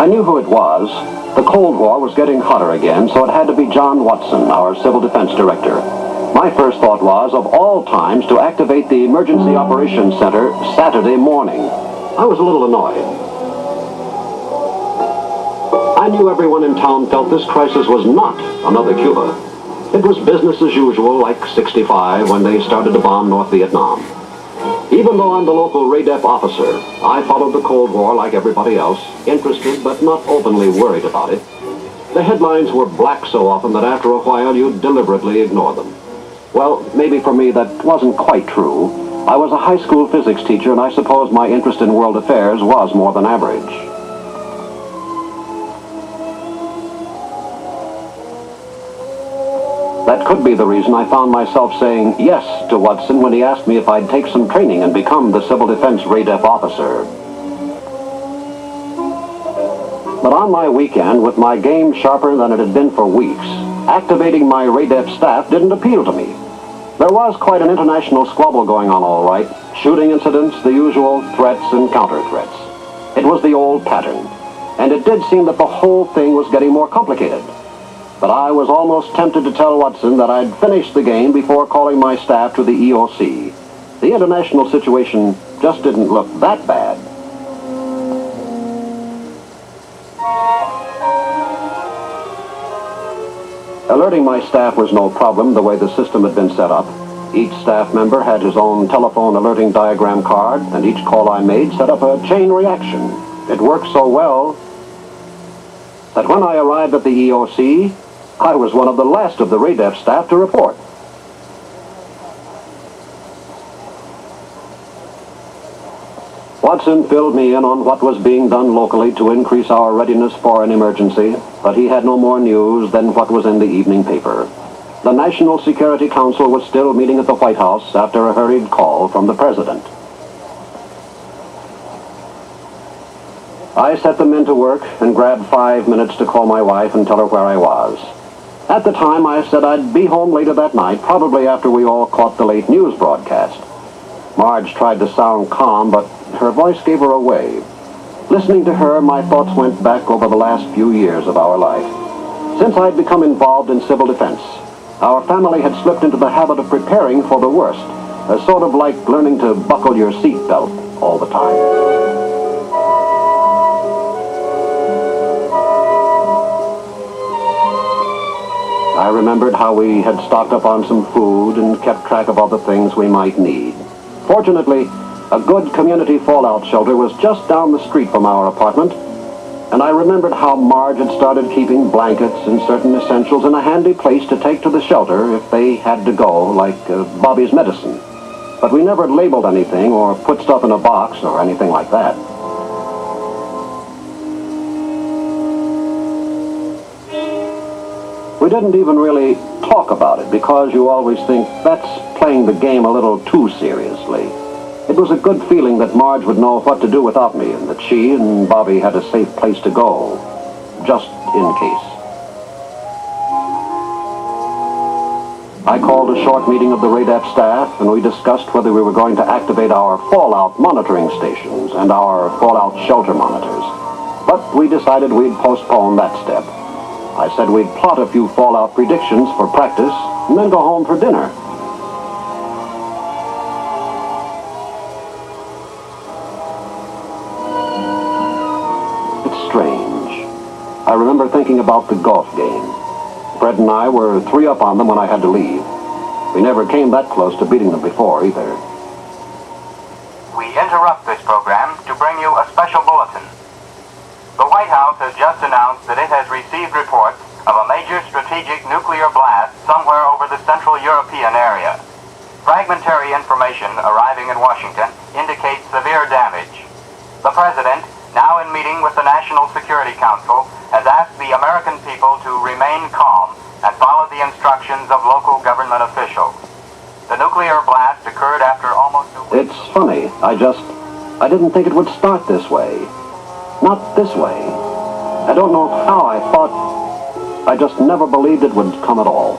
I knew who it was. The Cold War was getting hotter again, so it had to be John Watson, our Civil Defense Director. My first thought was, of all times, to activate the Emergency Operations Center Saturday morning. I was a little annoyed. I knew everyone in town felt this crisis was not another Cuba. It was business as usual, like '65, when they started to bomb North Vietnam. Even though I'm the local RADEF officer, I followed the Cold War like everybody else, interested but not openly worried about it. The headlines were black so often that after a while you'd deliberately ignore them. Well, maybe for me that wasn't quite true. I was a high school physics teacher, and I suppose my interest in world affairs was more than average. That could be the reason I found myself saying yes to Watson when he asked me if I'd take some training and become the Civil Defense RADEF officer. But on my weekend, with my game sharper than it had been for weeks, activating my RADEF staff didn't appeal to me. There was quite an international squabble going on, all right. Shooting incidents, the usual threats and counter-threats. It was the old pattern, and it did seem that the whole thing was getting more complicated. But I was almost tempted to tell Watson that I'd finished the game before calling my staff to the EOC. The international situation just didn't look that bad. Alerting my staff was no problem the way the system had been set up. Each staff member had his own telephone alerting diagram card, and each call I made set up a chain reaction. It worked so well that when I arrived at the EOC, I was one of the last of the RADEF staff to report. Watson filled me in on what was being done locally to increase our readiness for an emergency, but he had no more news than what was in the evening paper. The National Security Council was still meeting at the White House after a hurried call from the President. I set the men to work and grabbed 5 minutes to call my wife and tell her where I was. At the time, I said I'd be home later that night, probably after we all caught the late news broadcast. Marge tried to sound calm, but her voice gave her away. Listening to her, my thoughts went back over the last few years of our life. Since I'd become involved in civil defense, our family had slipped into the habit of preparing for the worst, sort of like learning to buckle your seatbelt all the time. I remembered how we had stocked up on some food and kept track of all the things we might need. Fortunately, a good community fallout shelter was just down the street from our apartment, and I remembered how Marge had started keeping blankets and certain essentials in a handy place to take to the shelter if they had to go, like Bobby's medicine. But we never labeled anything or put stuff in a box or anything like that. We didn't even really talk about it because you always think that's playing the game a little too seriously. It was a good feeling that Marge would know what to do without me and that she and Bobby had a safe place to go, just in case. I called a short meeting of the RADEF staff, and we discussed whether we were going to activate our fallout monitoring stations and our fallout shelter monitors. But we decided we'd postpone that step. I said we'd plot a few fallout predictions for practice and then go home for dinner. It's strange. I remember thinking about the golf game. Fred and I were 3 up on them when I had to leave. We never came that close to beating them before, either. We interrupt this program to bring you a special bulletin. The White House has just announced that it has received reports of a major strategic nuclear blast somewhere over the Central European area. Fragmentary information arriving in Washington indicates severe damage. The President, now in meeting with the National Security Council, has asked the American people to remain calm and follow the instructions of local government officials. The nuclear blast occurred after almost a week. It's funny. I didn't think it would start this way. Not this way. I don't know how I thought. I just never believed it would come at all.